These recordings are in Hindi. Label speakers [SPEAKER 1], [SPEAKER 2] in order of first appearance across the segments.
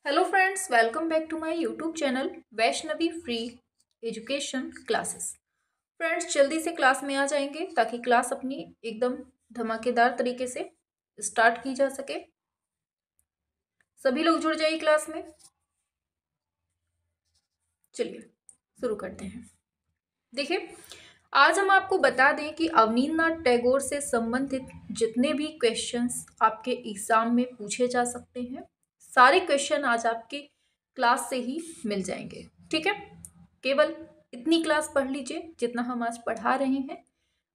[SPEAKER 1] Hello friends, welcome back to my YouTube channel Vaishnavi free education classes. Friends, जल्दी से क्लास में आ जाएंगे ताकि क्लास अपनी एकदम धमाकेदार तरीके से स्टार्ट की जा सके। सभी लोग जुड़ जाइए क्लास में। चलिए शुरू करते हैं। देखिए, आज हम आपको बता दें कि अवनींद्रनाथ टैगोर से संबंधित जितने भी क्वेश्चंस आपके एग्जाम में पूछे जा सकते हैं, सारे क्वेश्चन आज आपके क्लास से ही मिल जाएंगे। ठीक है, केवल इतनी क्लास पढ़ लीजिए जितना हम आज पढ़ा रहे हैं।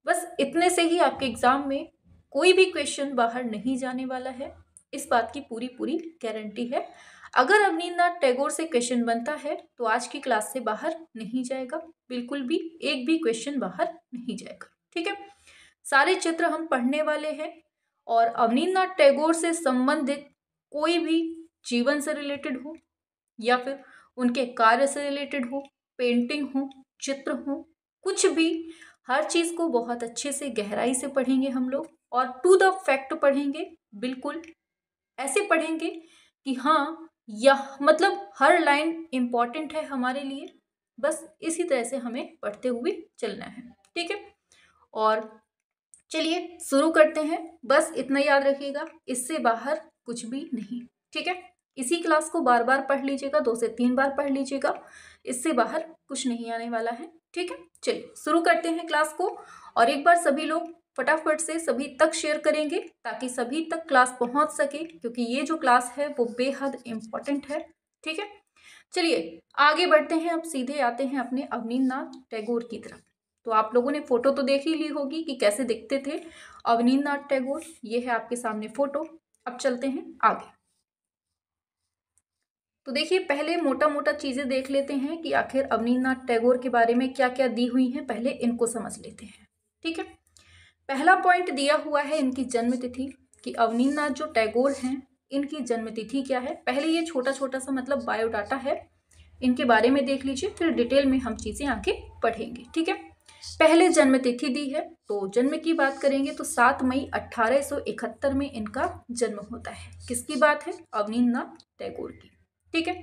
[SPEAKER 1] बस इतने से ही आपके एग्जाम में कोई भी क्वेश्चन बाहर नहीं जाने वाला है, इस बात की पूरी पूरी गारंटी है। अगर अवनींद्रनाथ टैगोर से क्वेश्चन बनता है तो आज की क्लास से बाहर नहीं जाएगा, बिल्कुल भी एक भी क्वेश्चन बाहर नहीं जाएगा। ठीक है, सारे चित्र हम पढ़ने वाले हैं और अवनींद्रनाथ टैगोर से संबंधित कोई भी जीवन से रिलेटेड हो या फिर उनके कार्य से रिलेटेड हो, पेंटिंग हो, चित्र हो, कुछ भी, हर चीज को बहुत अच्छे से गहराई से पढ़ेंगे हम लोग और टू द फैक्ट पढ़ेंगे। बिल्कुल ऐसे पढ़ेंगे कि हाँ, यह मतलब हर लाइन इंपॉर्टेंट है हमारे लिए। बस इसी तरह से हमें पढ़ते हुए चलना है। ठीक है, और चलिए शुरू करते हैं। बस इतना याद रखिएगा, इससे बाहर कुछ भी नहीं। ठीक है, इसी क्लास को बार बार पढ़ लीजिएगा, 2 से 3 बार पढ़ लीजिएगा, इससे बाहर कुछ नहीं आने वाला है। ठीक है, चलिए शुरू करते हैं क्लास को। और एक बार सभी लोग फटाफट से सभी तक शेयर करेंगे ताकि सभी तक क्लास पहुंच सके, क्योंकि ये जो क्लास है वो बेहद इंपॉर्टेंट है। ठीक है, चलिए आगे बढ़ते हैं। अब सीधे आते हैं अपने अवनींद्रनाथ टैगोर की तरफ। तो आप लोगों ने फोटो तो देख ही ली होगी कि कैसे दिखते थे अवनींद्रनाथ टैगोर। ये है आपके सामने फोटो। अब चलते हैं आगे। तो देखिए, पहले मोटा मोटा चीजें देख लेते हैं कि आखिर अवनींद्रनाथ टैगोर के बारे में क्या क्या दी हुई हैं। पहले इनको समझ लेते हैं। ठीक है, पहला पॉइंट दिया हुआ है इनकी जन्म तिथि, कि अवनींद्रनाथ जो टैगोर हैं इनकी जन्म तिथि क्या है। पहले ये छोटा छोटा सा मतलब बायोडाटा है, इनके बारे में देख लीजिए, फिर डिटेल में हम चीजें आगे पढ़ेंगे। ठीक है, पहले जन्म तिथि दी है, तो जन्म की बात करेंगे तो 7 मई 1871 में इनका जन्म होता है। किसकी बात है? अवनींद्रनाथ टैगोर की। ठीक है,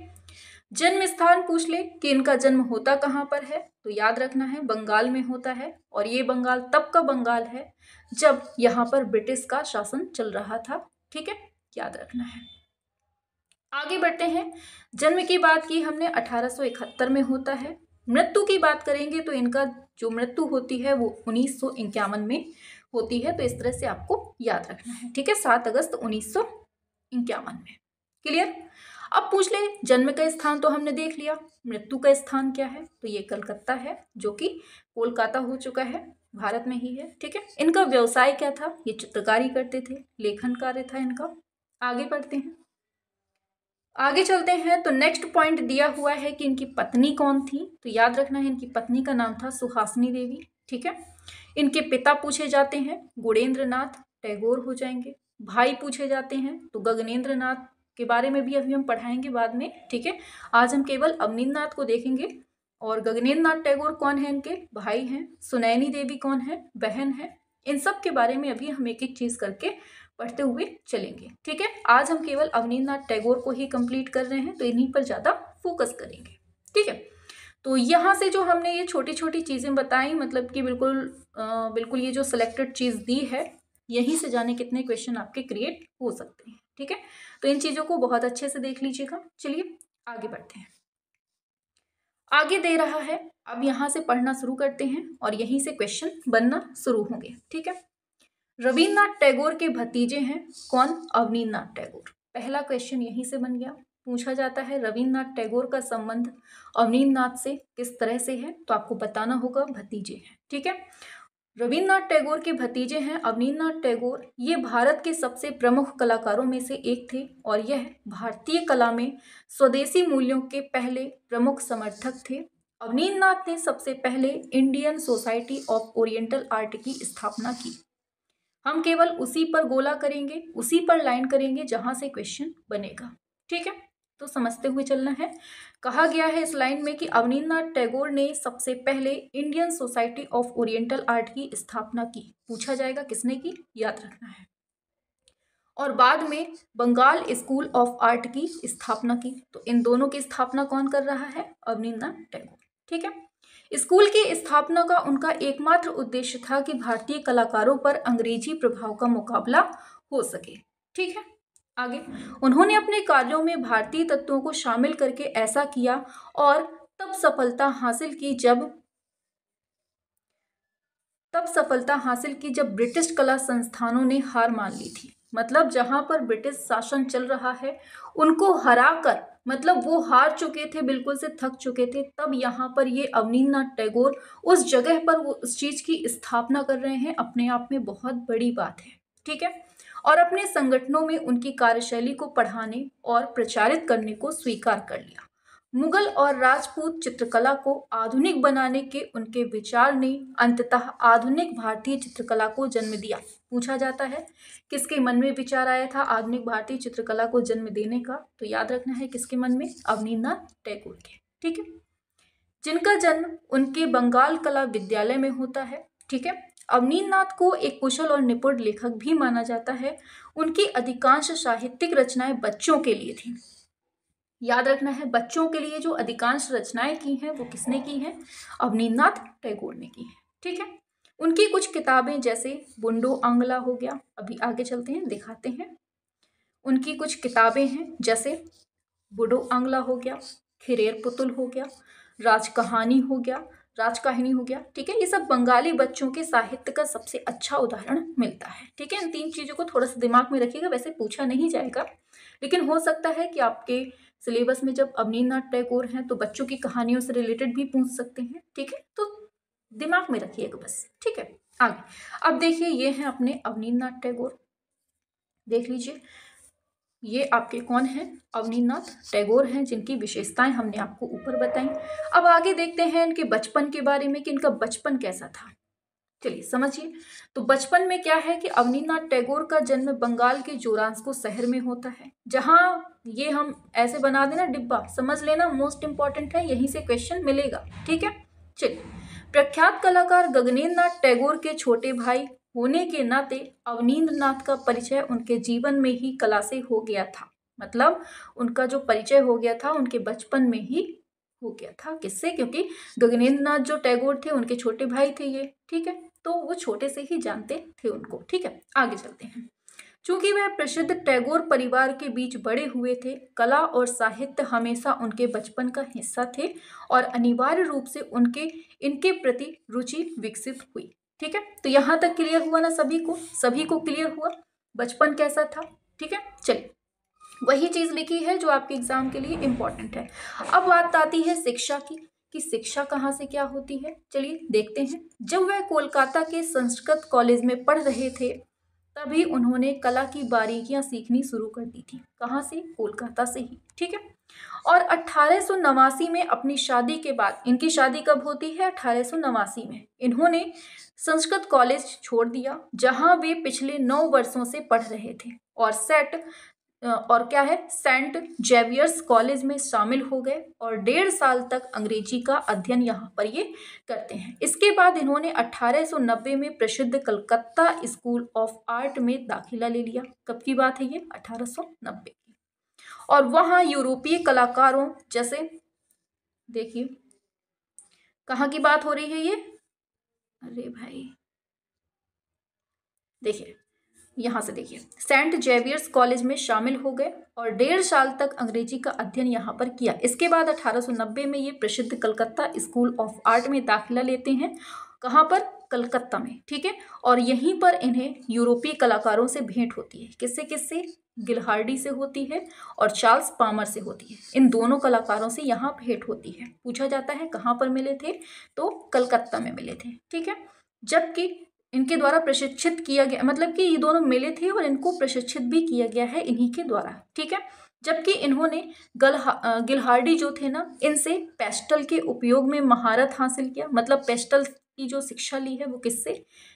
[SPEAKER 1] जन्म स्थान पूछ ले कि इनका जन्म होता कहाँ पर है, तो याद रखना है बंगाल में होता है। और ये बंगाल तब का बंगाल है जब यहाँ पर ब्रिटिश का शासन चल रहा था। ठीक है, याद रखना है। आगे बढ़ते हैं। जन्म की बात की हमने, 1871 में होता है। मृत्यु की बात करेंगे तो इनका जो मृत्यु होती है वो 1951 में होती है। तो इस तरह से आपको याद रखना है। ठीक है, 7 अगस्त 1951 में। क्लियर? अब पूछ ले, जन्म का स्थान तो हमने देख लिया, मृत्यु का स्थान क्या है, तो ये कलकत्ता है, जो कि कोलकाता हो चुका है, भारत में ही है। ठीक है, इनका व्यवसाय क्या था? ये चित्रकारी करते थे, लेखन कार्य था इनका। आगे बढ़ते हैं। आगे चलते हैं तो नेक्स्ट पॉइंट दिया हुआ है कि इनकी पत्नी कौन थी, तो याद रखना है इनकी पत्नी का नाम था सुहासिनी देवी। ठीक है, इनके पिता पूछे जाते हैं, गुणेंद्र नाथ टैगोर हो जाएंगे। भाई पूछे जाते हैं तो गगनेंद्र नाथ के बारे में भी अभी हम पढ़ाएंगे बाद में। ठीक है, आज हम केवल अवनींद्रनाथ को देखेंगे। और गगनेंद्र नाथ टैगोर कौन है? इनके भाई हैं। सुनैनी देवी कौन है? बहन है। इन सब के बारे में अभी हम एक एक चीज करके पढ़ते हुए चलेंगे। ठीक है, आज हम केवल अवनींद्रनाथ टैगोर को ही कंप्लीट कर रहे हैं, तो इन्हीं पर ज्यादा फोकस करेंगे। ठीक है, तो यहाँ से जो हमने ये छोटी छोटी चीजें बताई, मतलब कि बिल्कुल ये जो सिलेक्टेड चीज दी है, यहीं से जाने कितने क्वेश्चन आपके क्रिएट हो सकते हैं। ठीक है, तो इन चीजों को बहुत अच्छे से देख लीजिएगा। चलिए आगे बढ़ते हैं। आगे दे रहा है, अब यहाँ से पढ़ना शुरू करते हैं और यहीं से क्वेश्चन बनना शुरू होंगे। ठीक है, रविन्द्रनाथ टैगोर के भतीजे हैं कौन? अवनींद्रनाथ टैगोर। पहला क्वेश्चन यहीं से बन गया। पूछा जाता है रविन्द्रनाथ टैगोर का संबंध अवनींद्रनाथ से किस तरह से है, तो आपको बताना होगा भतीजे हैं। ठीक है, रविन्द्रनाथ टैगोर के भतीजे हैं अवनींद्रनाथ टैगोर। ये भारत के सबसे प्रमुख कलाकारों में से एक थे और यह भारतीय कला में स्वदेशी मूल्यों के पहले प्रमुख समर्थक थे। अवनींद्रनाथ ने सबसे पहले Indian society of oriental art की स्थापना की। हम केवल उसी पर गोला करेंगे, उसी पर लाइन करेंगे जहां से क्वेश्चन बनेगा। ठीक है, तो समझते हुए चलना है। कहा गया है इस लाइन में कि अवनींद्रनाथ टैगोर ने सबसे पहले Indian society of oriental art की स्थापना की। पूछा जाएगा किसने की, याद रखना है। और बाद में बंगाल स्कूल ऑफ आर्ट की स्थापना की। तो इन दोनों की स्थापना कौन कर रहा है? अवनींद्रनाथ टैगोर। ठीक है। स्कूल की स्थापना का उनका एकमात्र उद्देश्य था कि भारतीय कलाकारों पर अंग्रेजी प्रभाव का मुकाबला हो सके। ठीक है। आगे उन्होंने अपने कार्यों में भारतीय तत्वों को शामिल करके ऐसा किया और तब सफलता हासिल की जब ब्रिटिश कला संस्थानों ने हार मान ली थी। मतलब जहां पर ब्रिटिश शासन चल रहा है उनको हराकर, मतलब वो हार चुके थे, बिल्कुल से थक चुके थे, तब यहाँ पर ये अवनींद्रनाथ टैगोर उस जगह पर वो उस चीज की स्थापना कर रहे हैं। अपने आप में बहुत बड़ी बात है। ठीक है। और अपने संगठनों में उनकी कार्यशैली को पढ़ाने और प्रचारित करने को स्वीकार कर लिया। मुगल और राजपूत चित्रकला को आधुनिक बनाने के उनके विचार ने अंततः आधुनिक भारतीय चित्रकला को जन्म दिया। पूछा जाता है किसके मन में विचार आया था आधुनिक भारतीय चित्रकला को जन्म देने का? तो याद रखना है किसके मन में? अवनींद्रनाथ टैगोर के। ठीक है। जिनका जन्म उनके बंगाल कला विद्यालय में होता है। ठीक है। अवनींद्रनाथ को एक कुशल और निपुण लेखक भी माना जाता है। उनकी अधिकांश साहित्यिक रचनाएं बच्चों के लिए थी। याद रखना है, बच्चों के लिए जो अधिकांश रचनाएं की हैं वो किसने की हैं? अवनींद्रनाथ टैगोर ने की है। ठीक है। उनकी कुछ किताबें जैसे बुंडो आंगला हो गया, अभी आगे चलते हैं दिखाते हैं। उनकी कुछ किताबें हैं जैसे बुडो आंगला हो गया, खिरेर पुतुल हो गया, राजकहानी हो गया। ठीक है। ये सब बंगाली बच्चों के साहित्य का सबसे अच्छा उदाहरण मिलता है। ठीक है। इन तीन चीजों को थोड़ा सा दिमाग में रखिएगा, वैसे पूछा नहीं जाएगा लेकिन हो सकता है कि आपके सिलेबस में जब अवनींद्रनाथ टैगोर हैं तो बच्चों की कहानियों से रिलेटेड भी पूछ सकते हैं। ठीक है। तो दिमाग में रखिएगा बस। ठीक है। आगे अब देखिए, ये हैं अपने अवनींद्रनाथ टैगोर। देख लीजिए, ये आपके कौन हैं? अवनींद्रनाथ टैगोर हैं, जिनकी विशेषताएं हमने आपको ऊपर बताई। अब आगे देखते हैं इनके बचपन के बारे में कि इनका बचपन कैसा था। चलिए समझिए। तो बचपन में क्या है कि अवनींद्रनाथ टैगोर का जन्म बंगाल के जोरांस्को शहर में होता है। जहां ये हम ऐसे बना देना डिब्बा, समझ लेना, मोस्ट इंपॉर्टेंट है, यहीं से क्वेश्चन मिलेगा। ठीक है। चलिए, प्रख्यात कलाकार गगनेंद्रनाथ टैगोर के छोटे भाई होने के नाते अवनींद्रनाथ का परिचय उनके जीवन में ही कला से हो गया था। मतलब उनका जो परिचय हो गया था उनके बचपन में ही हो गया था। किससे? क्योंकि गगनेंद्रनाथ जो टैगोर थे उनके छोटे भाई थे ये। ठीक है। तो वो छोटे से ही जानते थे उनको। ठीक है। आगे चलते हैं। चूंकि वह प्रसिद्ध टैगोर परिवार के बीच बड़े हुए थे, कला और साहित्य हमेशा उनके बचपन का हिस्सा थे और अनिवार्य रूप से इनके प्रति रुचि विकसित हुई। ठीक है। तो यहां तक क्लियर हुआ ना? सभी को क्लियर हुआ बचपन कैसा था। ठीक है। चलिए, वही चीज लिखी है जो आपके एग्जाम के लिए इंपॉर्टेंट है। अब बात आती है शिक्षा की कि शिक्षा कहाँ से क्या होती है। चलिए देखते हैं। जब वह कोलकाता के संस्कृत कॉलेज में पढ़ रहे थे तभी उन्होंने कला की बारीकियां सीखनी शुरू कर दी थी। कहाँ से? कोलकाता से ही। ठीक है। और 1889 में अपनी शादी के बाद, इनकी शादी कब होती है? 1889 में। इन्होंने संस्कृत कॉलेज छोड़ दिया जहां वे पिछले 9 वर्षों से पढ़ रहे थे और सेंट जेवियर्स कॉलेज में शामिल हो गए और 1.5 साल तक अंग्रेजी का अध्ययन यहाँ पर ये करते हैं। इसके बाद इन्होंने 1890 में प्रसिद्ध कलकत्ता स्कूल ऑफ आर्ट में दाखिला ले लिया। कब की बात है ये? 1890 की। और वहाँ यूरोपीय कलाकारों जैसे, देखिए कहाँ की बात हो रही है ये? अरे भाई देखिए, यहाँ से देखिए, सेंट जेवियर्स कॉलेज में शामिल हो गए और 1.5 साल तक अंग्रेजी का अध्ययन यहाँ पर किया। इसके बाद 1890 में ये प्रसिद्ध कलकत्ता स्कूल ऑफ आर्ट में दाखिला लेते हैं। कहाँ पर? कलकत्ता में। ठीक है। और यहीं पर इन्हें यूरोपीय कलाकारों से भेंट होती है। किससे? गिलहार्डी से होती है और चार्ल्स पामर से होती है। इन दोनों कलाकारों से यहाँ भेंट होती है। पूछा जाता है कहाँ पर मिले थे? तो कलकत्ता में मिले थे। ठीक है। जबकि इनके द्वारा प्रशिक्षित किया गया, मतलब कि ये दोनों मिले थे और इनको प्रशिक्षित भी किया गया है इन्हीं के द्वारा। ठीक है। जबकि इन्होंने गिलहार्डी जो थे ना, इनसे पेस्टल के उपयोग में महारत हासिल किया। मतलब पेस्टल की जो शिक्षा ली है वो किससे?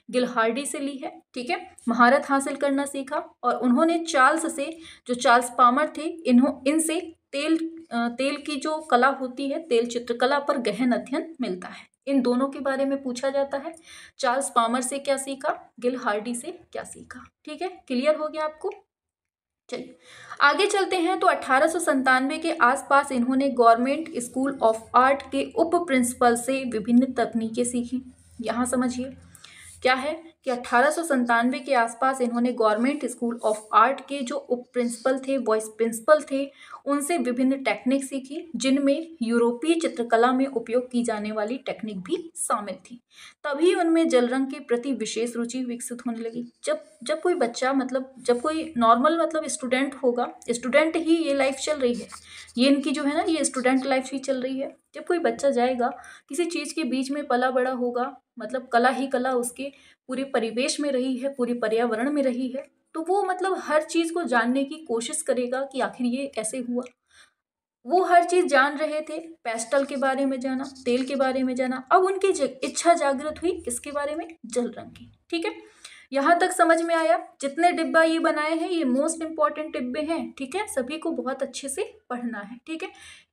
[SPEAKER 1] गिलहार्डी से ली है। ठीक है। महारत हासिल करना सीखा और उन्होंने जो चार्ल्स पामर थे, इनसे तेल की जो कला होती है, तेल चित्रकला पर गहन अध्ययन मिलता है। इन दोनों के बारे में पूछा जाता है। चार्ल्स पामर से क्या सीखा? गिलहार्डी से क्या सीखा? ठीक है। क्लियर हो गया आपको? चलिए आगे चलते हैं। तो 1897 के आसपास इन्होंने गवर्नमेंट स्कूल ऑफ आर्ट के उप प्रिंसिपल से विभिन्न तकनीकें सीखी। यहाँ समझिए क्या है कि 1897 के आसपास इन्होंने गवर्नमेंट स्कूल ऑफ आर्ट के जो उप प्रिंसिपल थे, वाइस प्रिंसिपल थे, उनसे विभिन्न टेक्निक सीखी, जिनमें यूरोपीय चित्रकला में उपयोग की जाने वाली टेक्निक भी शामिल थी। तभी उनमें जल रंग के प्रति विशेष रुचि विकसित होने लगी। जब कोई बच्चा जब कोई नॉर्मल स्टूडेंट होगा, स्टूडेंट ही ये लाइफ चल रही है, ये इनकी जो है ना, ये स्टूडेंट लाइफ ही चल रही है। जब कोई बच्चा जाएगा किसी चीज़ के बीच में, पला बड़ा होगा, कला ही कला उसके पूरे परिवेश में रही है, पूरे पर्यावरण में रही है, तो वो हर चीज़ को जानने की कोशिश करेगा कि आखिर ये कैसे हुआ। वो हर चीज़ जान रहे थे, पेस्टल के बारे में जाना, तेल के बारे में जाना। अब उनकी इच्छा जागृत हुई किसके बारे में? जल रंग की। ठीक है, यहाँ तक समझ में आया? जितने डिब्बा ये बनाए हैं ये मोस्ट इंपॉर्टेंट डिब्बे हैं। ठीक है, सभी को बहुत अच्छे से पढ़ना है। ठीक है,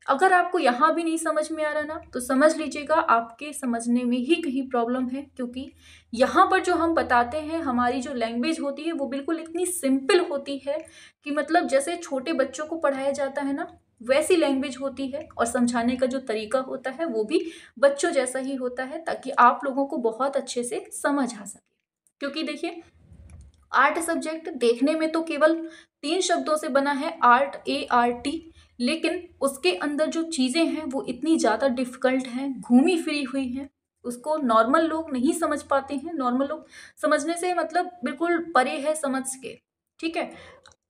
[SPEAKER 1] अगर आपको यहाँ भी नहीं समझ में आ रहा ना, तो समझ लीजिएगा आपके समझने में ही कहीं प्रॉब्लम है, क्योंकि यहाँ पर जो हम बताते हैं, हमारी जो लैंग्वेज होती है वो बिल्कुल इतनी सिंपल होती है कि जैसे छोटे बच्चों को पढ़ाया जाता है ना, वैसी लैंग्वेज होती है, और समझाने का जो तरीका होता है वो भी बच्चों जैसा ही होता है, ताकि आप लोगों को बहुत अच्छे से समझ आ सके। क्योंकि देखिए, आर्ट सब्जेक्ट देखने में तो केवल 3 शब्दों से बना है, आर्ट, ART, लेकिन उसके अंदर जो चीज़ें हैं वो इतनी ज़्यादा डिफ़िकल्ट हैं, घूमी फिरी हुई हैं, उसको नॉर्मल लोग नहीं समझ पाते हैं। नॉर्मल लोग समझने से बिल्कुल परे है समझ के। ठीक है,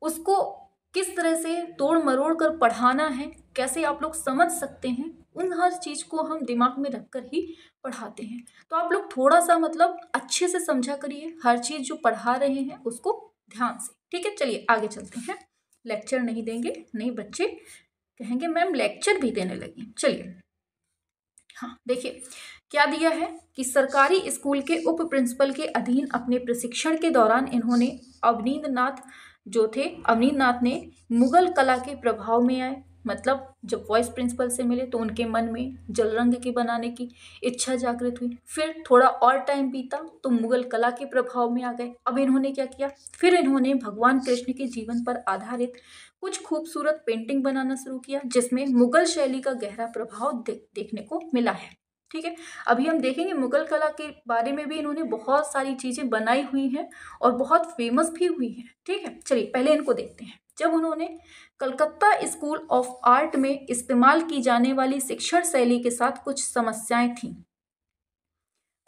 [SPEAKER 1] उसको किस तरह से तोड़ मरोड़ कर पढ़ाना है, कैसे आप लोग समझ सकते हैं, उन हर चीज़ को हम दिमाग में रखकर ही पढ़ाते हैं। तो आप लोग थोड़ा सा अच्छे से समझा करिए, हर चीज़ जो पढ़ा रहे हैं उसको ध्यान से। ठीक है, चलिए आगे चलते हैं। लेक्चर नहीं देंगे, नहीं बच्चे कहेंगे मैम लेक्चर भी देने लगी। चलिए, हाँ देखिए क्या दिया है कि सरकारी स्कूल के उप प्रिंसिपल के अधीन अपने प्रशिक्षण के दौरान इन्होंने अवनींद्र नाथ ने मुगल कला के प्रभाव में आए। जब वाइस प्रिंसिपल से मिले तो उनके मन में जल रंग के बनाने की इच्छा जागृत हुई। फिर थोड़ा और टाइम बीता तो मुगल कला के प्रभाव में आ गए। अब इन्होंने क्या किया, फिर इन्होंने भगवान कृष्ण के जीवन पर आधारित कुछ खूबसूरत पेंटिंग बनाना शुरू किया, जिसमें मुगल शैली का गहरा प्रभाव देखने को मिला है। ठीक है, अभी हम देखेंगे मुगल कला के बारे में भी इन्होंने बहुत सारी चीज़ें बनाई हुई हैं और बहुत फेमस भी हुई हैं। ठीक है, चलिए पहले इनको देखते हैं। जब उन्होंने कलकत्ता स्कूल ऑफ आर्ट में इस्तेमाल की जाने वाली शिक्षण शैली के साथ कुछ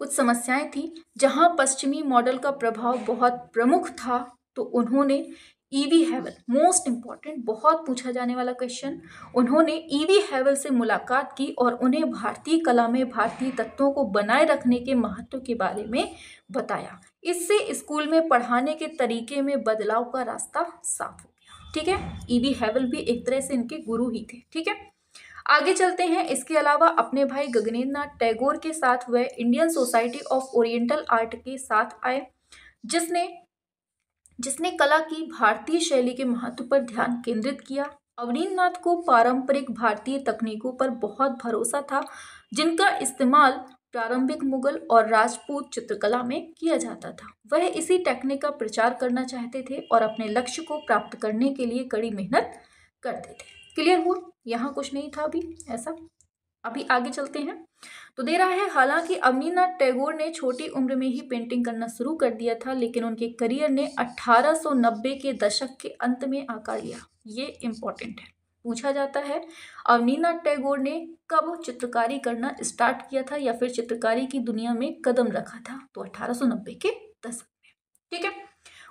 [SPEAKER 1] समस्याएं थीं जहां पश्चिमी मॉडल का प्रभाव बहुत प्रमुख था, तो उन्होंने ईवी हैवल, मोस्ट इंपॉर्टेंट, बहुत पूछा जाने वाला क्वेश्चन, उन्होंने ईवी हैवल से मुलाकात की और उन्हें भारतीय कला में भारतीय तत्वों को बनाए रखने के महत्व के बारे में बताया। इससे स्कूल में पढ़ाने के तरीके में बदलाव का रास्ता साफ हो गया। ठीक है, ईवी हैवल भी एक तरह से इनके गुरु ही थे। ठीक है, आगे चलते हैं। इसके अलावा अपने भाई गगनेंद्र नाथ टैगोर के साथ वह Indian society of oriental art के साथ आए, जिसने कला की भारतीय शैली के महत्व पर ध्यान केंद्रित किया। अवनींद्र नाथ को पारंपरिक भारतीय तकनीकों पर बहुत भरोसा था, जिनका इस्तेमाल प्रारंभिक मुगल और राजपूत चित्रकला में किया जाता था। वह इसी टेक्निक का प्रचार करना चाहते थे और अपने लक्ष्य को प्राप्त करने के लिए कड़ी मेहनत करते थे। क्लियर हुआ? यहाँ कुछ नहीं था अभी ऐसा। अभी आगे चलते हैं। तो दे रहा है, हालांकि अवनींद्र नाथ टैगोर ने छोटी उम्र में ही पेंटिंग करना शुरू कर दिया था, लेकिन उनके करियर ने 1890 के दशक के अंत में आकार लिया। ये इम्पोर्टेंट है, पूछा जाता है अवनींद्र नाथ टैगोर ने कब चित्रकारी करना स्टार्ट किया था या फिर चित्रकारी की दुनिया में कदम रखा था, तो 1890 के दशक में। ठीक है,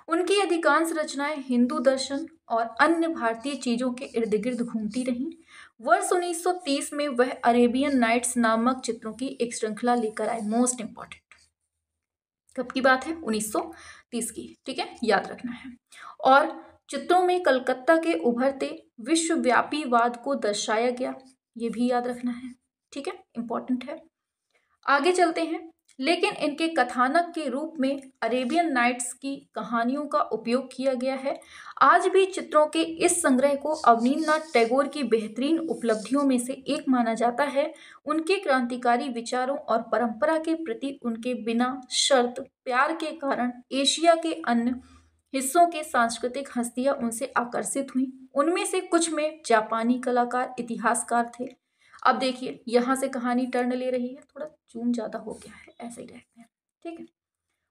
[SPEAKER 1] उनकी अधिकांश रचनाएं हिंदू दर्शन और अन्य भारतीय चीजों के इर्द गिर्द घूमती रहीं। वर्ष 1930 में वह अरेबियन नाइट्स नामक चित्रों की एक श्रृंखला लेकर आए। मोस्ट इंपॉर्टेंट, कब की बात है? 1930 की। ठीक है, याद रखना है। और चित्रों में कलकत्ता के उभरते विश्वव्यापी वाद को दर्शाया गया, ये भी याद रखना है। ठीक है, इंपॉर्टेंट है। आगे चलते हैं। लेकिन इनके कथानक के रूप में अरेबियन नाइट्स की कहानियों का उपयोग किया गया है। आज भी चित्रों के इस संग्रह को अवनींद्र नाथ टैगोर की बेहतरीन उपलब्धियों में से एक माना जाता है। उनके क्रांतिकारी विचारों और परंपरा के प्रति उनके बिना शर्त प्यार के कारण एशिया के अन्य हिस्सों के सांस्कृतिक हस्तियां उनसे आकर्षित हुई। उनमें से कुछ में जापानी कलाकार, इतिहासकार थे। अब देखिए यहाँ से कहानी टर्न ले रही है, थोड़ा जूम ज़्यादा हो गया है, ऐसे ही रहते हैं, ठीक है।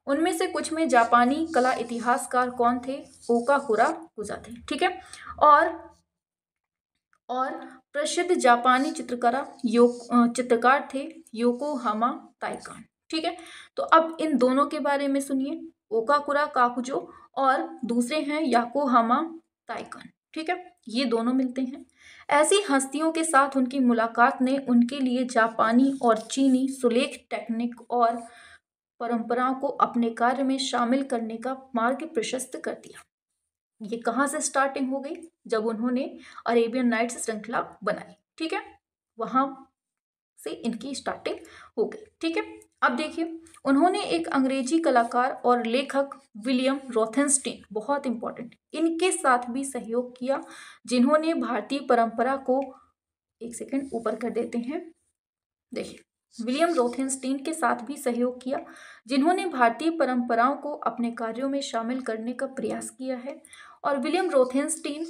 [SPEAKER 1] उनमें से कुछ में जापानी कला इतिहासकार कौन थे? ओकाकुरा कुजा थे, ठीक है। और प्रसिद्ध जापानी चित्रकार थे योकोहामा ताइकान, ठीक है। तो अब इन दोनों के बारे में सुनिए, ओकाकुरा काकुजो और दूसरे हैं याकोहामा ताइकान, ठीक है। ये दोनों मिलते हैं। ऐसी हस्तियों के साथ उनकी मुलाकात ने उनके लिए जापानी और चीनी सुलेख टेक्निक और परंपराओं को अपने कार्य में शामिल करने का मार्ग प्रशस्त कर दिया। ये कहाँ से स्टार्टिंग हो गई? जब उन्होंने अरेबियन नाइट्स श्रृंखला बनाई, ठीक है, वहां से इनकी स्टार्टिंग हो गई, ठीक है। अब देखिए उन्होंने एक अंग्रेजी कलाकार और लेखक विलियम रोथेनस्टीन, बहुत इंपॉर्टेंट, इनके साथ भी सहयोग किया, जिन्होंने भारतीय परंपरा को, एक सेकंड ऊपर कर देते हैं, देखिए विलियम रोथेनस्टीन के साथ भी सहयोग किया, जिन्होंने भारतीय परंपराओं को अपने कार्यों में शामिल करने का प्रयास किया है। और विलियम रोथेनस्टीन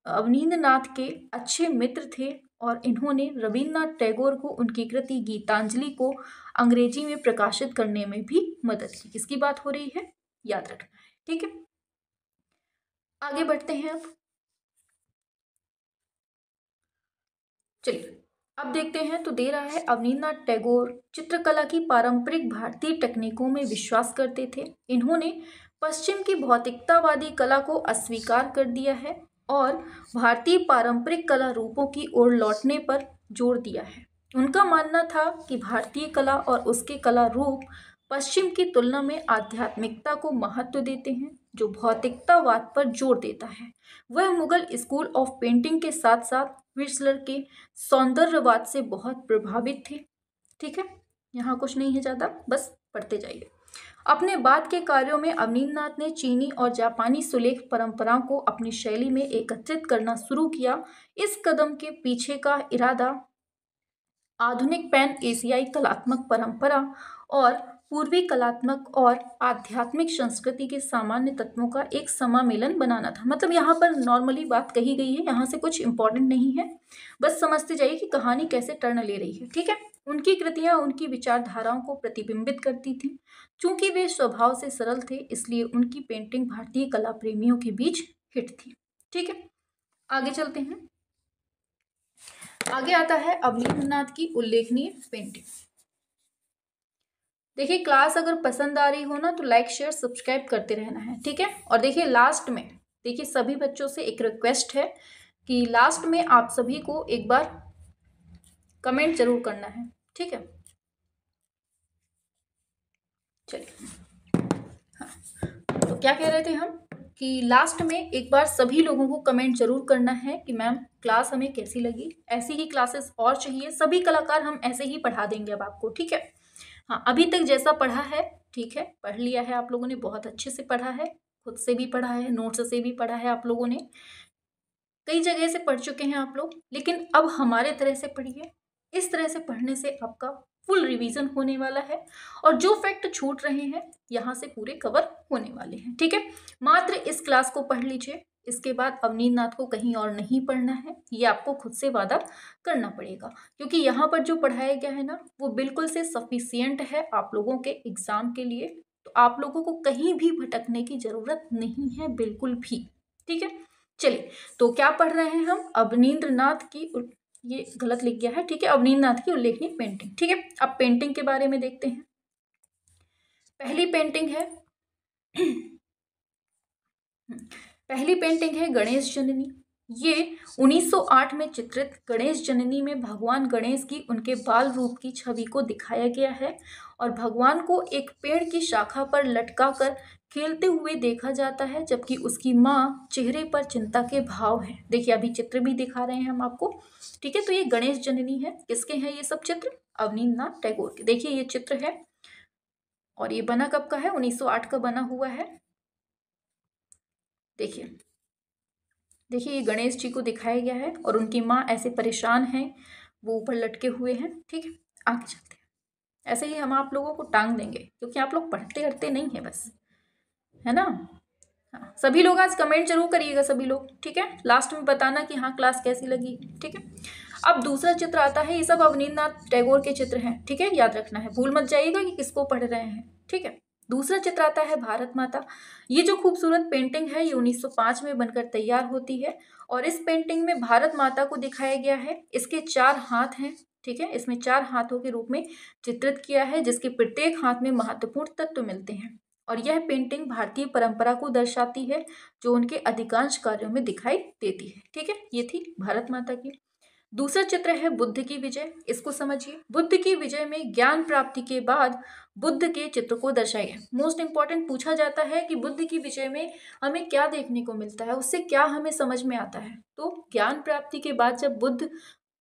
[SPEAKER 1] अवनींद्रनाथ के अच्छे मित्र थे और इन्होंने रविन्द्रनाथ टैगोर को उनकी कृति गीतांजलि को अंग्रेजी में प्रकाशित करने में भी मदद की। किसकी बात हो रही है? याद रखना है, ठीक है। आगे बढ़ते हैं। अब चलिए अब देखते हैं, तो दे रहा है अवनींद्रनाथ टैगोर चित्रकला की पारंपरिक भारतीय तकनीकों में विश्वास करते थे। इन्होंने पश्चिम की भौतिकतावादी कला को अस्वीकार कर दिया है और भारतीय पारंपरिक कला रूपों की ओर लौटने पर जोर दिया है। उनका मानना था कि भारतीय कला और उसके कला रूप पश्चिम की तुलना में आध्यात्मिकता को महत्व देते हैं, जो भौतिकतावाद पर जोर देता है। वह मुगल स्कूल ऑफ पेंटिंग के साथ साथ विस्लर के सौंदर्यवाद से बहुत प्रभावित थे, ठीक है। यहाँ कुछ नहीं है ज़्यादा, बस पढ़ते जाइए। अपने बाद के कार्यों में अवनींद्रनाथ ने चीनी और जापानी सुलेख परंपराओं को अपनी शैली में एकत्रित करना शुरू किया। इस कदम के पीछे का इरादा आधुनिक पैन एशियाई कलात्मक परंपरा और पूर्वी कलात्मक और आध्यात्मिक संस्कृति के सामान्य तत्वों का एक समामेलन बनाना था। मतलब यहाँ पर नॉर्मली बात कही गई है, यहाँ से कुछ इंपॉर्टेंट नहीं है, बस समझते जाइए कि कहानी कैसे टर्न ले रही है, ठीक है। उनकी कृतियां उनकी विचारधाराओं को प्रतिबिंबित करती थी। चूंकि वे स्वभाव से सरल थे, इसलिए उनकी पेंटिंग भारतीय कला प्रेमियों के बीच हिट थी, ठीक है। आगे चलते हैं। आगे आता है अवनींद्रनाथ की उल्लेखनीय पेंटिंग। देखिए क्लास अगर पसंद आ रही हो ना तो लाइक शेयर सब्सक्राइब करते रहना है, ठीक है। और देखिए लास्ट में, देखिए सभी बच्चों से एक रिक्वेस्ट है कि लास्ट में आप सभी को एक बार कमेंट जरूर करना है, ठीक है। चलिए हाँ, तो क्या कह रहे थे हम कि लास्ट में एक बार सभी लोगों को कमेंट जरूर करना है कि मैम क्लास हमें कैसी लगी। ऐसी ही क्लासेस और चाहिए, सभी कलाकार हम ऐसे ही पढ़ा देंगे अब आपको, ठीक है। हाँ अभी तक जैसा पढ़ा है ठीक है, पढ़ लिया है आप लोगों ने, बहुत अच्छे से पढ़ा है, खुद से भी पढ़ा है, नोट्स से भी पढ़ा है, आप लोगों ने कई जगह से पढ़ चुके हैं आप लोग। लेकिन अब हमारे तरह से पढ़िए, इस तरह से पढ़ने से आपका फुल रिवीजन होने वाला है और जो फैक्ट छूट रहे हैं यहाँ से पूरे कवर होने वाले हैं, ठीक है। मात्र इस क्लास को पढ़ लीजिए, इसके बाद अवनींद्रनाथ को कहीं और नहीं पढ़ना है, ये आपको खुद से वादा करना पड़ेगा, क्योंकि यहाँ पर जो पढ़ाया गया है ना वो बिल्कुल से सफिशियंट है आप लोगों के एग्जाम के लिए। तो आप लोगों को कहीं भी भटकने की जरूरत नहीं है, बिल्कुल भी, ठीक है। चलिए तो क्या पढ़ रहे हैं हम? अवनींद्रनाथ की, ये गलत लिख गया है, ठीक है, अवनींद्रनाथ की उल्लेखनीय पेंटिंग, ठीक है। अब पेंटिंग के बारे में देखते हैं। पहली पेंटिंग है पहली पेंटिंग है गणेश जननी। ये 1908 में चित्रित गणेश जननी में भगवान गणेश की उनके बाल रूप की छवि को दिखाया गया है और भगवान को एक पेड़ की शाखा पर लटकाकर खेलते हुए देखा जाता है, जबकि उसकी माँ चेहरे पर चिंता के भाव हैं। देखिए अभी चित्र भी दिखा रहे हैं हम आपको, ठीक है। तो ये गणेश जननी है, किसके हैं ये सब चित्र? अवनींद्रनाथ टैगोर के। देखिए ये चित्र है और ये बना कब का है? 1908 का बना हुआ है। देखिए देखिए ये गणेश जी को दिखाया गया है और उनकी माँ ऐसे परेशान हैं, वो ऊपर लटके हुए हैं, ठीक है। आगे चलते हैं, ऐसे ही हम आप लोगों को टांग देंगे क्योंकि आप लोग पढ़ते नहीं है बस, है ना। हाँ, सभी लोग आज कमेंट जरूर करिएगा सभी लोग, ठीक है, लास्ट में बताना कि हाँ क्लास कैसी लगी, ठीक है। अब दूसरा चित्र आता है, ये सब अवनींद्रनाथ टैगोर के चित्र हैं, ठीक है, याद रखना है, भूल मत जाइएगा कि किसको पढ़ रहे हैं, ठीक है। दूसरा चित्र आता है भारत माता। ये जो खूबसूरत पेंटिंग है ये 1905 में बनकर तैयार होती है और इस पेंटिंग में भारत माता को दिखाया गया है। इसके 4 हाथ हैं, ठीक है, इसमें 4 हाथों के रूप में चित्रित किया है, जिसके प्रत्येक हाथ में महत्वपूर्ण तत्व मिलते हैं और यह पेंटिंग भारतीय परंपरा को दर्शाती है जो उनके अधिकांश कार्यों में दिखाई देती है, ठीक है। ये थी भारत माता की। दूसरा चित्र है बुद्ध की विजय। इसको समझिए, बुद्ध की विजय में ज्ञान प्राप्ति के बाद बुद्ध के चित्र को दर्शाया गया। मोस्ट इंपॉर्टेंट पूछा जाता है कि बुद्ध की विजय में हमें क्या देखने को मिलता है, उससे क्या हमें समझ में आता है। तो ज्ञान प्राप्ति के बाद जब बुद्ध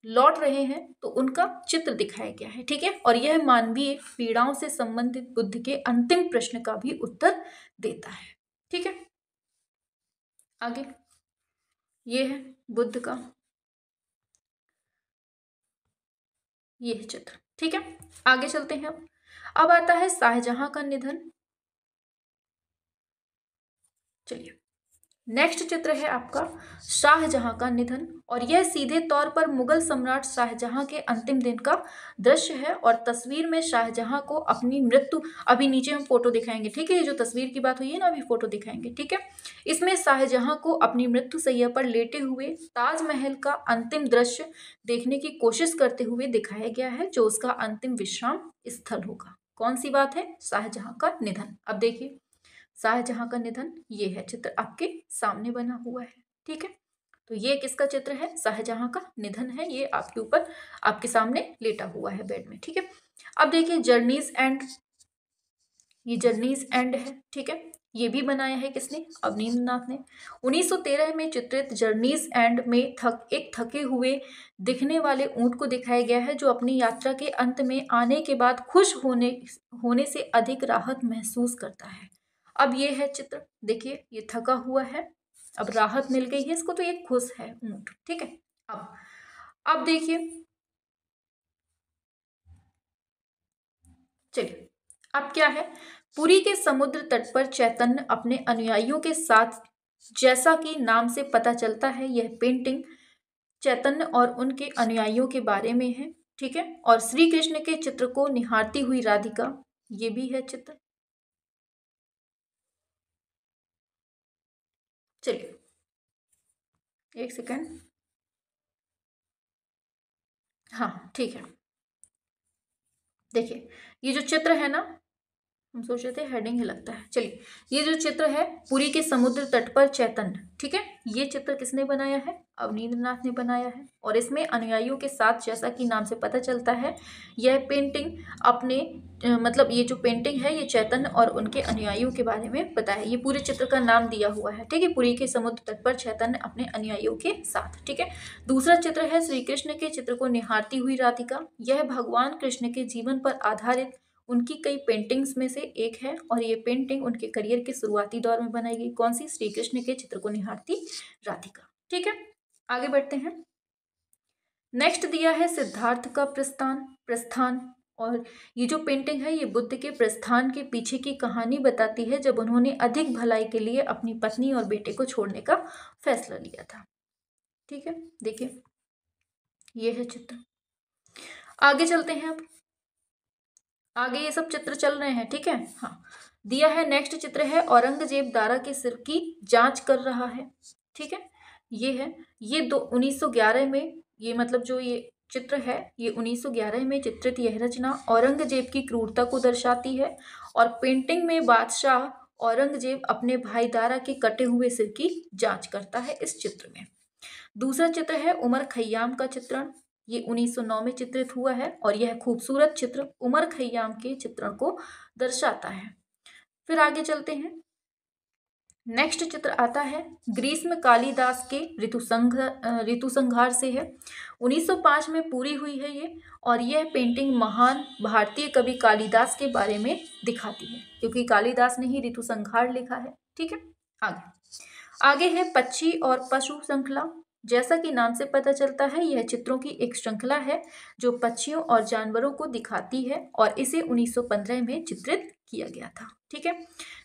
[SPEAKER 1] लौट रहे हैं तो उनका चित्र दिखाया गया है, ठीक है, और यह मानवीय पीड़ाओं से संबंधित बुद्ध के अंतिम प्रश्न का भी उत्तर देता है, ठीक है। आगे ये है बुद्ध का ये है चित्र, ठीक है। आगे चलते हैं। अब आता है शाहजहां का निधन। चलिए, नेक्स्ट चित्र है आपका शाहजहां का निधन और यह सीधे तौर पर मुगल सम्राट शाहजहां के अंतिम दिन का दृश्य है और तस्वीर में शाहजहां को अपनी मृत्यु, अभी नीचे हम फोटो दिखाएंगे, ठीक है, ये जो तस्वीर की बात हुई है ना, अभी फोटो दिखाएंगे, ठीक है। इसमें शाहजहां को अपनी मृत्यु शैया पर लेटे हुए ताजमहल का अंतिम दृश्य देखने की कोशिश करते हुए दिखाया गया है, जो उसका अंतिम विश्राम स्थल होगा। कौन सी बात है? शाहजहां का निधन। अब देखिए शाहजहां का निधन, ये है चित्र आपके सामने बना हुआ है, ठीक है। तो ये किसका चित्र है? शाहजहां का निधन है, ये आपके ऊपर आपके सामने लेटा हुआ है बेड में, ठीक है। अब देखिए जर्नीज एंड, ये जर्नीज एंड है, ठीक है, ये भी बनाया है किसने? अवनींद्रनाथ ने। 1913 में चित्रित जर्नीज एंड में एक थके हुए दिखने वाले ऊंट को दिखाया गया है जो अपनी यात्रा के अंत में आने के बाद खुश होने से अधिक राहत महसूस करता है। अब ये है चित्र, देखिए ये थका हुआ है, अब राहत मिल गई है इसको, तो ये खुश है ऊंट, ठीक है। अब देखिए, चलिए अब क्या है, पुरी के समुद्र तट पर चैतन्य अपने अनुयायियों के साथ, जैसा कि नाम से पता चलता है यह पेंटिंग चैतन्य और उनके अनुयायियों के बारे में है, ठीक है। और श्री कृष्ण के चित्र को निहारती हुई राधिका, ये भी है चित्र। चलिए एक सेकेंड, हाँ ठीक है, देखिए ये जो चित्र है ना, हम सोच रहे थे हेडिंग ही लगता है, चलिए ये जो चित्र है पुरी के समुद्र तट पर चैतन्य, ठीक है, ये चित्र किसने बनाया है? अवनींद्रनाथ ने बनाया है और इसमें अनुयायियों के साथ, जैसा कि नाम से पता चलता है, यह पेंटिंग अपने मतलब ये जो पेंटिंग है ये चैतन्य और उनके अनुयायियों के बारे में बताया है। ये पूरे चित्र का नाम दिया हुआ है, ठीक है, पुरी के समुद्र तट पर चैतन्य अपने अनुयायियों के साथ, ठीक है। दूसरा चित्र है श्री कृष्ण के चित्र को निहारती हुई राधिका। यह भगवान कृष्ण के जीवन पर आधारित उनकी कई पेंटिंग्स में से एक है और ये पेंटिंग उनके करियर के शुरुआती दौर में बनाई गई। कौन सी? श्री कृष्ण के चित्र को निहारती राधिका, ठीक है। आगे बढ़ते हैं। नेक्स्ट दिया है सिद्धार्थ का प्रस्थान और ये जो पेंटिंग है ये बुद्ध के प्रस्थान के पीछे की कहानी बताती है, जब उन्होंने अधिक भलाई के लिए अपनी पत्नी और बेटे को छोड़ने का फैसला लिया था, ठीक है। देखिए ये है चित्र। आगे चलते हैं, अब आगे ये सब चित्र चल रहे हैं, ठीक है, हाँ। दिया है नेक्स्ट चित्र है औरंगजेब दारा के सिर की जांच कर रहा है, ठीक है, ये है, ये 1911 में, ये मतलब जो ये चित्र है ये 1911 में चित्रित यह रचना औरंगजेब की क्रूरता को दर्शाती है और पेंटिंग में बादशाह औरंगजेब अपने भाई दारा के कटे हुए सिर की जांच करता है इस चित्र में। दूसरा चित्र है उमर खय्याम का चित्रण, ये 1909 में चित्रित हुआ है और यह खूबसूरत चित्र उमर खय्याम के चित्रण को दर्शाता है। फिर आगे चलते हैं। नेक्स्ट चित्र आता है ग्रीष्म कालिदास के ऋतुसंहार से है, 1905 में पूरी हुई है ये और यह पेंटिंग महान भारतीय कवि कालिदास के बारे में दिखाती है, क्योंकि कालिदास ने ही ऋतुसंहार लिखा है, ठीक है। आगे है पक्षी और पशु श्रृंखला, जैसा कि नाम से पता चलता है, यह चित्रों की एक श्रृंखला है जो पक्षियों और जानवरों को दिखाती है और इसे 1915 में चित्रित किया गया था। ठीक है,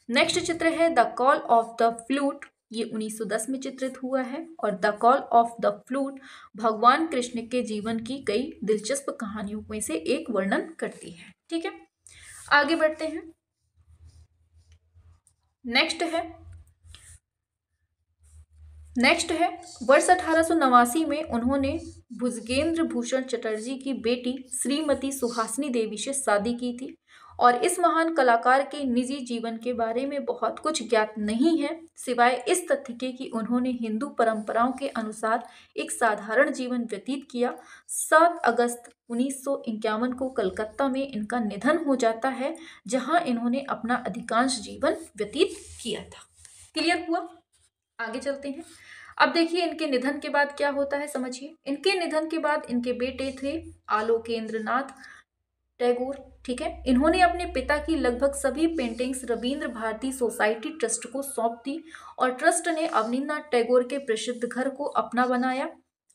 [SPEAKER 1] नेक्स्ट चित्र है the call of the flute. ये 1910 में चित्रित हुआ है और the call of the flute भगवान कृष्ण के जीवन की कई दिलचस्प कहानियों में से एक वर्णन करती है। ठीक है, आगे बढ़ते हैं। नेक्स्ट है वर्ष 1889 में उन्होंने भुजगेंद्र भूषण चटर्जी की बेटी श्रीमती सुहासिनी देवी से शादी की थी और इस महान कलाकार के निजी जीवन के बारे में बहुत कुछ ज्ञात नहीं है, सिवाय इस तथ्य के कि उन्होंने हिंदू परंपराओं के अनुसार एक साधारण जीवन व्यतीत किया। 7 अगस्त 1951 को कलकत्ता में इनका निधन हो जाता है, जहां इन्होंने अपना अधिकांश जीवन व्यतीत किया था। क्लियर हुआ? आगे चलते हैं। अब देखिए इनके निधन के बाद क्या होता है, समझिए। इनके निधन के बाद इनके बेटे थे आलोकेंद्रनाथ टैगोर। ठीक है, इन्होंने अपने पिता की लगभग सभी paintings Rabindra Bharati society trust को सौंप दी और ट्रस्ट ने अवनींद्रनाथ टैगोर के प्रसिद्ध घर को अपना बनाया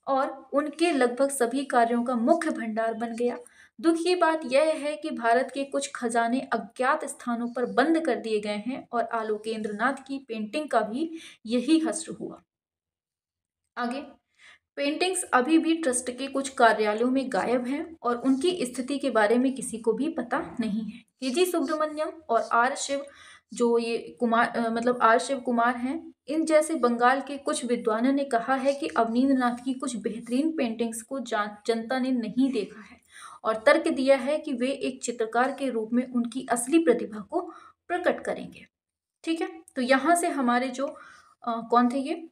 [SPEAKER 1] और उनके लगभग सभी कार्यों का मुख्य भंडार बन गया। दुख की बात यह है कि भारत के कुछ खजाने अज्ञात स्थानों पर बंद कर दिए गए हैं और आलोकेंद्रनाथ की पेंटिंग का भी यही हश्र हुआ। आगे, पेंटिंग्स अभी भी ट्रस्ट के कुछ कार्यालयों में गायब हैं और उनकी स्थिति के बारे में किसी को भी पता नहीं है। केजी सुब्रमण्यम और आर शिव, जो ये आर शिव कुमार हैं, इन जैसे बंगाल के कुछ विद्वानों ने कहा है कि अवनींद्रनाथ की कुछ बेहतरीन पेंटिंग्स को जनता ने नहीं देखा है और तर्क दिया है कि वे एक चित्रकार के रूप में उनकी असली प्रतिभा को प्रकट करेंगे। ठीक है, तो यहाँ से हमारे जो कौन थे, ये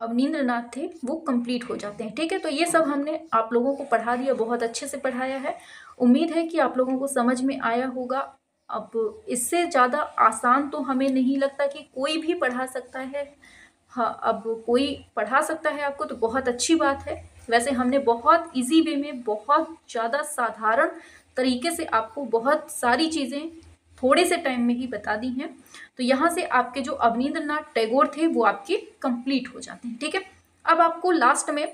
[SPEAKER 1] अवनींद्रनाथ थे, वो कंप्लीट हो जाते हैं। ठीक है, तो ये सब हमने आप लोगों को पढ़ा दिया, बहुत अच्छे से पढ़ाया है। उम्मीद है कि आप लोगों को समझ में आया होगा। अब इससे ज़्यादा आसान तो हमें नहीं लगता कि कोई भी पढ़ा सकता है। हाँ, अब कोई पढ़ा सकता है आपको तो बहुत अच्छी बात है। वैसे हमने बहुत इजी वे में, बहुत ज़्यादा साधारण तरीके से आपको बहुत सारी चीज़ें थोड़े से टाइम में ही बता दी हैं। तो यहाँ से आपके जो अवनींद्रनाथ टैगोर थे वो आपके कंप्लीट हो जाते हैं। ठीक है, अब आपको लास्ट में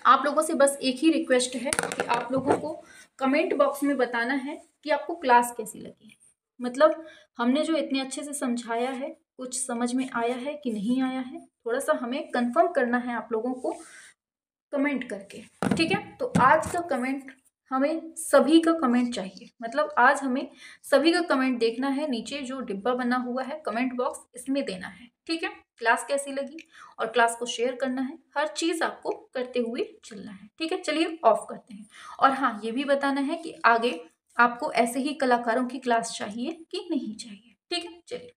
[SPEAKER 1] आप लोगों से बस एक ही रिक्वेस्ट है कि आप लोगों को कमेंट बॉक्स में बताना है कि आपको क्लास कैसी लगी। मतलब हमने जो इतने अच्छे से समझाया है, कुछ समझ में आया है कि नहीं आया है, थोड़ा सा हमें कंफर्म करना है आप लोगों को कमेंट करके। ठीक है, तो आज का कमेंट, हमें सभी का कमेंट चाहिए। मतलब आज हमें सभी का कमेंट देखना है। नीचे जो डिब्बा बना हुआ है कमेंट बॉक्स, इसमें देना है। ठीक है, क्लास कैसी लगी और क्लास को शेयर करना है, हर चीज़ आपको करते हुए चलना है। ठीक है, चलिए ऑफ करते हैं। और हाँ, ये भी बताना है कि आगे आपको ऐसे ही कलाकारों की क्लास चाहिए कि नहीं चाहिए। ठीक है, चलिए।